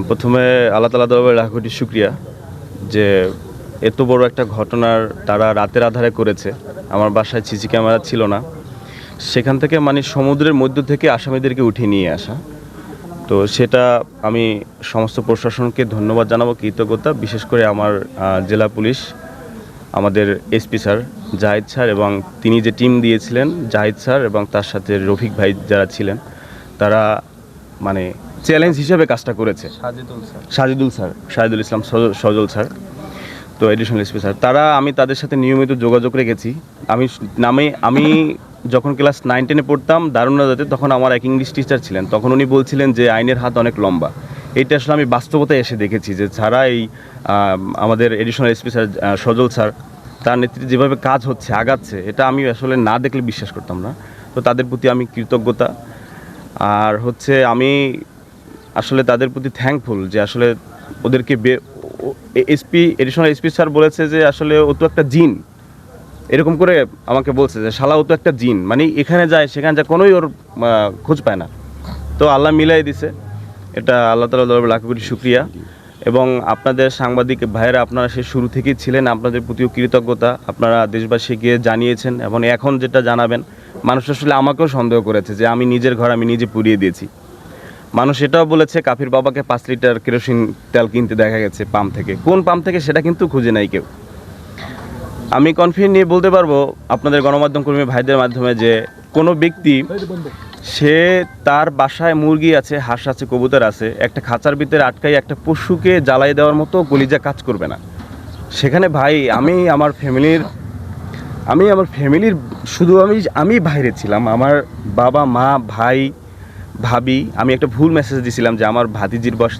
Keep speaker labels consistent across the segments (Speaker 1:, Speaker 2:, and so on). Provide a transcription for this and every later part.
Speaker 1: প্রথমে আল্লাহ তাআলা দরবারে লাখ কোটি শুকরিয়া যে এত বড় একটা ঘটনার তারা রাতের আধারে করেছে। আমার বাসায় সিসি ক্যামেরা ছিল না, সেখান থেকে মানে সমুদ্রের মধ্য থেকে আসামিদেরকে উঠিয়ে নিয়ে আসা। তো সেটা আমি সমস্ত প্রশাসনকে ধন্যবাদ জানাবো, কৃতজ্ঞতা, বিশেষ করে আমার জেলা পুলিশ, আমাদের এসপি স্যার জাহিদ স্যার এবং তিনি যে টিম দিয়েছিলেন জাহিদ স্যার এবং তার সাথে রফিক ভাই যারা ছিলেন, তারা মানে চ্যালেঞ্জ হিসেবে কাজটা করেছে। শাহিদুল ইসলাম সজল স্যার, তো এডিশনাল এসপি স্যার, আমি তাদের সাথে নিয়মিত যোগাযোগ রেখেছি। আমি যখন ক্লাস 9-10-এ পড়তাম দারুণাদাতে, তখন আমার এক ইংলিশ টিচার ছিলেন, তখন উনি বলছিলেন যে আইনের হাত অনেক লম্বা। এইটা আসলে আমি বাস্তবতায় এসে দেখেছি যে ছাড়া এই আমাদের এডিশনাল এসপি স্যার সজল স্যার, তার নেতৃত্বে যেভাবে কাজ হচ্ছে, আগাচ্ছে, এটা আমি আসলে না দেখলে বিশ্বাস করতাম না। তো তাদের প্রতি আমি কৃতজ্ঞতা। আর আমি আসলে তাদের প্রতি থ্যাঙ্কফুল যে আসলে ওদেরকে এডিশনাল এসপি স্যার বলেছে যে আসলে ও তো একটা জিন, এরকম করে আমাকে বলছে যে শালা ও তো একটা জিন, মানে এখানে যায় সেখানে যায় কোনোই ওর খোঁজ পায় না। তো আল্লাহ মিলাই দিছে, এটা আল্লাহ তাআলার দরবারে লাখ কোটি শুকরিয়া। এবং আপনাদের সাংবাদিক ভাইয়েরা, আপনারা সে শুরু থেকেই ছিলেন, আপনাদের প্রতিও কৃতজ্ঞতা। আপনারা দেশবাসীকে জানিয়েছেন এবং এখন যেটা জানাবেন, মানুষ আসলে আমাকেও সন্দেহ করেছে যে আমি নিজের ঘর আমি নিজে পুড়িয়ে দিয়েছি। মানুষ এটাও বলেছে কাফির বাবাকে 5 লিটার কেরোসিন তেল কিনতে দেখা গেছে পাম্প থেকে। কোন পাম্প থেকে সেটা কিন্তু খুঁজে নাই কেউ। আমি কনফিডেন্ট নিয়ে বলতে পারবো আপনাদের গণমাধ্যম কর্মী ভাইদের মাধ্যমে যে কোনো ব্যক্তি, সে তার বাসায় মুরগি আছে, হাঁস আছে, কবুতর আছে, একটা খাঁচার ভিতরে আটকাই একটা পশুকে জ্বালাই দেওয়ার মতো কলিজা কাজ করবে না। সেখানে ভাই আমি আমার ফ্যামিলির শুধু আমি বাইরে ছিলাম, আমার বাবা মা ভাই ভাবি। আমি একটা ভুল মেসেজ দিয়েছিলাম যে আমার ভাতিজির বয়স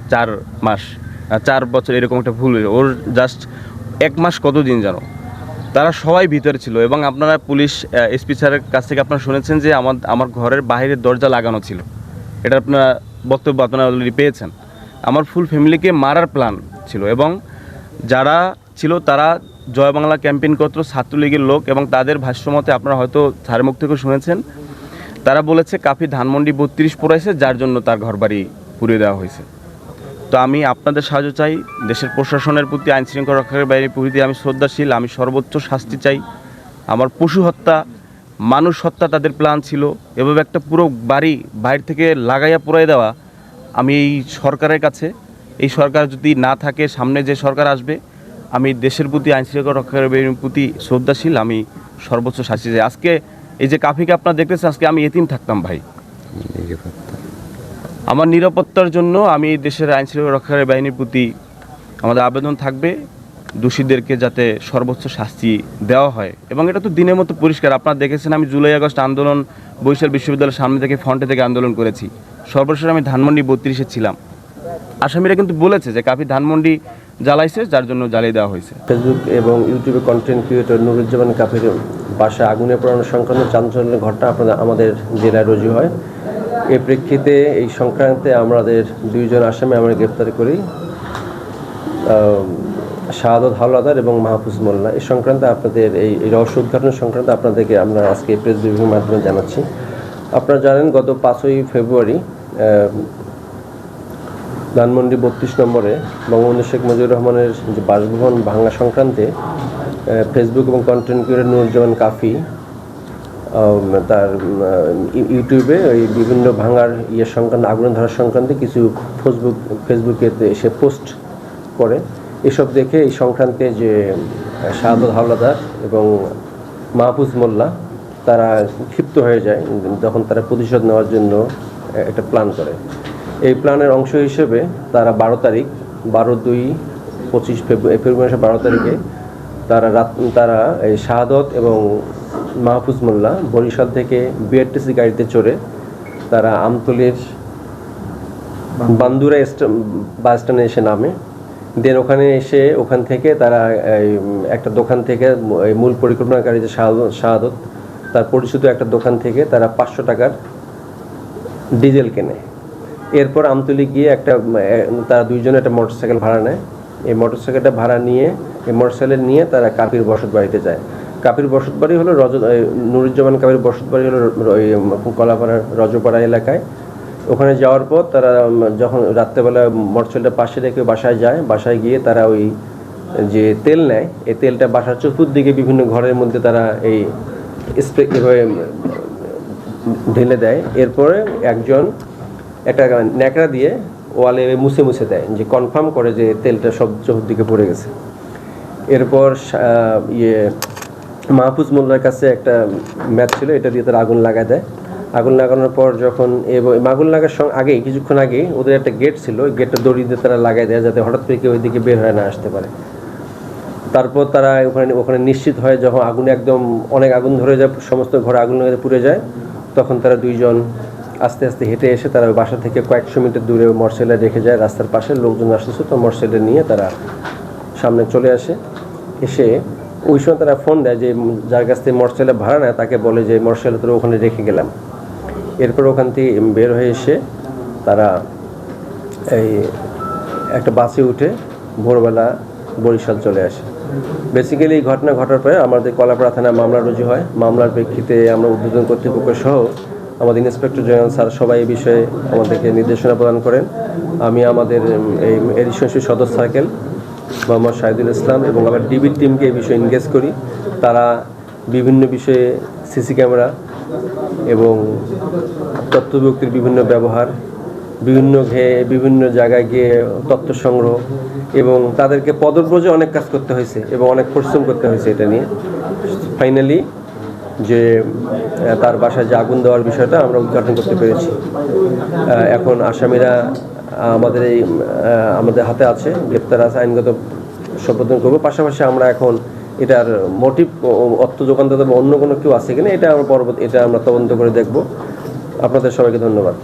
Speaker 1: 4 বছর, এরকম একটা ভুল, ওর জাস্ট 1 মাস কতদিন জানো। তারা সবাই ভিতরে ছিল এবং আপনারা পুলিশ এসপি স্যারের কাছ থেকে আপনারা শুনেছেন যে আমার ঘরের বাইরের দরজা লাগানো ছিল। এটা আপনারা বক্তব্য আপনারা অলরেডি পেয়েছেন। আমার ফুল ফ্যামিলিকে মারার প্ল্যান ছিল এবং যারা ছিল তারা জয় বাংলা ক্যাম্পেইন করত, ছাত্রলীগের লোক, এবং তাদের ভাষ্যমতে আপনারা হয়তো স্যারের মুখ থেকে শুনেছেন, তারা বলেছে কাফি ধানমন্ডি 32 পোড়াইছে, যার জন্য তার ঘরবাড়ি পুড়িয়ে দেওয়া হয়েছে। তো আমি আপনাদের সাহায্য চাই, দেশের প্রশাসনের প্রতি, আইন শৃঙ্খলা রক্ষাকারী বাহিনীর প্রতি আমি শ্রদ্ধাশীল। আমি সর্বোচ্চ শাস্তি চাই। আমার পশু হত্যা, মানুষ হত্যা তাদের প্ল্যান ছিল, এভাবে একটা পুরো বাড়ি বাইরে থেকে লাগাইয়া পুড়াই দেওয়া। আমি এই সরকারের কাছে, এই সরকার যদি না থাকে, সামনে যে সরকার আসবে, আমি দেশের প্রতি, আইন শৃঙ্খলা রক্ষাকারী বাহিনীর প্রতি শ্রদ্ধাশীল। আমি সর্বোচ্চ শাস্তি চাই। আজকে এই যে কাফিকে আপনারা দেখতেছেন, আজকে আমি এতিম থাকতাম ভাই। আমার নিরাপত্তার জন্য আমি দেশের আইন শৃঙ্খলা রক্ষাকারী বাহিনীর প্রতি আমাদের আবেদন থাকবে, দোষীদেরকে যাতে সর্বোচ্চ শাস্তি দেওয়া হয়। এবং এটা তো দিনের মতো পরিষ্কার, আপনারা দেখেছেন আমি জুলাই আগস্ট আন্দোলন বরিশাল বিশ্ববিদ্যালয়ের সামনে থেকে, ফ্রন্টে থেকে আন্দোলন করেছি। সর্বশেষ আমি ধানমন্ডি 32-এ ছিলাম। আসামিরা কিন্তু বলেছে যে কাফি ধানমন্ডি জ্বালাইছে, যার জন্য জ্বালিয়ে দেওয়া হয়েছে।
Speaker 2: ফেসবুক এবং ইউটিউবে কন্টেন্ট ক্রিয়েটর নুরুজ্জামান কাফির বাসায় আগুনে পোড়ানো সংক্রান্ত চাঞ্চল্যের ঘটনা আমাদের জেলায় রুজু হয়। এর প্রেক্ষিতে এই সংক্রান্তে আমাদের 2 জন আসামি আমরা গ্রেপ্তার করি, শাহাদত হাওলাদার এবং মাহফুজ মোল্লা। এই সংক্রান্তে আপনাদের এই রহস্য উদ্ঘাটন সংক্রান্তে আপনাদেরকে আমরা আজকে প্রেস ব্রিফিংয়ের মাধ্যমে জানাচ্ছি। আপনারা জানেন গত 5ই ফেব্রুয়ারি ধানমন্ডি 32 নম্বরে বঙ্গবন্ধু শেখ মুজিবুর রহমানের যে বাসভবন ভাঙা সংক্রান্তে ফেসবুক এবং কন্টেন্ট ক্রিয়েটর নুরুজ্জামান কাফি তার ইউটিউবে ওই বিভিন্ন ভাঙার সংক্রান্ত, আগুন ধরার সংক্রান্তে কিছু ফেসবুকে সে পোস্ট করে। এসব দেখে এই সংক্রান্তে যে শাহাদত হাওলাদার এবং মাহফুজ মোল্লা তারা ক্ষিপ্ত হয়ে যায়, তখন তারা প্রতিশোধ নেওয়ার জন্য একটা প্ল্যান করে। এই প্ল্যানের অংশ হিসেবে তারা 12 তারিখ 12-2-25 ফেব্রুয়ারি মাসের 12 তারিখে তারা এই শাহাদত এবং মাহফুজ মোল্লা বরিশাল থেকে বিআরটিসি গাড়িতে চড়ে তারা আমতলীর বান্দুরা বাস স্ট্যান্ডে এসে নামে। দেন ওখান থেকে তারা একটা দোকান থেকে, মূল পরিকল্পনাকারী যে শাহাদত, তার পরিচিত একটা দোকান থেকে তারা 500 টাকার ডিজেল কেনে। এরপর আমতলী গিয়ে তারা 2 জনে একটা মোটরসাইকেল ভাড়া নেয়। এই মোটরসাইকেলটা ভাড়া নিয়ে, এই মোটরসাইকেল নিয়ে তারা কাফির বসত বাড়িতে যায়। কাফির বসত বাড়ি হলো নুরুজ্জামান কাফির বসত বাড়ি হলো কলাপাড়ার রজপাড়া এলাকায়। ওখানে যাওয়ার পর তারা যখন রাত্রেবেলা মোটরসাইকেলটা পাশে রেখে বাসায় যায়, বাসায় গিয়ে তারা ওই যে তেল নেয়, এই তেলটা বাসার চতুর্দিকে বিভিন্ন ঘরের মধ্যে তারা এই স্প্রে এভাবে ঢেলে দেয়। এরপরে একজন একটা ন্যাকড়া দিয়ে ওয়ালে মুছে মুছে দেয়, যে কনফার্ম করে যে তেলটা সব চতুর্দিকে পড়ে গেছে। এরপর মাহফুজ মোল্লার কাছে একটা ম্যাচ ছিল, এটা দিয়ে তারা আগুন লাগায় দেয়। আগুন লাগানোর পর যখন আগুন লাগার আগে কিছুক্ষণ আগে ওদের একটা গেট ছিল, ওই গেটটা দড়ি দিয়ে তারা লাগাই দেয় যাতে হঠাৎ করে কেউ ওইদিকে বের হয়ে না আসতে পারে। তারপর তারা ওখানে নিশ্চিত হয় যখন আগুন একদম অনেক আগুন ধরে যায়, সমস্ত ঘরে আগুন লেগে পুড়ে যায়, তখন তারা দুইজন আস্তে আস্তে হেঁটে এসে তারা বাসা থেকে কয়েকশো মিটার দূরে মোটরসাইকেল রেখে যায় রাস্তার পাশে। লোকজন আসতেছে, তো মোটরসাইকেল নিয়ে তারা সামনে চলে আসে। এসে ওই সময় তারা ফোন দেয় যে যার কাছ থেকে মোটরসাইকেল ভাড়া নেয় তাকে বলে যে মোটরসাইকেল তোরা ওখানে রেখে গেলাম। এরপর ওখান থেকে বের হয়ে এসে তারা এই একটা বাসে উঠে ভোরবেলা বরিশাল চলে আসে। বেসিক্যালি এই ঘটনা ঘটার পরে আমাদের কলাপাড়া থানায় মামলা রুজু হয়। মামলার প্রেক্ষিতে আমরা উদ্বোধন কর্তৃপক্ষ সহ আমাদের ইন্সপেক্টর জেনারেল স্যার সবাই এই বিষয়ে আমাদেরকে নির্দেশনা প্রদান করেন। আমি আমাদের এই এডিশন সদর সার্কেল মোহাম্মদ শাহিদুল ইসলাম এবং আমার ডিবির টিমকে এই বিষয়ে এনগেজ করি। তারা বিভিন্ন বিষয়ে সিসি ক্যামেরা এবং তথ্যপ্রযুক্তির বিভিন্ন ব্যবহার, বিভিন্ন জায়গায় গিয়ে তথ্য সংগ্রহ, এবং তাদেরকে পদব্রজে অনেক কাজ করতে হয়েছে এবং অনেক পরিশ্রম করতে হয়েছে এটা নিয়ে। ফাইনালি যে তার বাসায় যে আগুন দেওয়ার বিষয়টা আমরা উদ্ঘাটন করতে পেরেছি। এখন আসামিরা আমাদের হাতে আছে, গ্রেপ্তার আছে, আইনগত সম্পাদন করবো। পাশাপাশি আমরা এখন এটার মোটিভ অর্থ যোগান দিতে অন্য কোনো কেউ আছে কিনা এটা আমরা তদন্ত করে দেখব। আপনাদের সবাইকে ধন্যবাদ।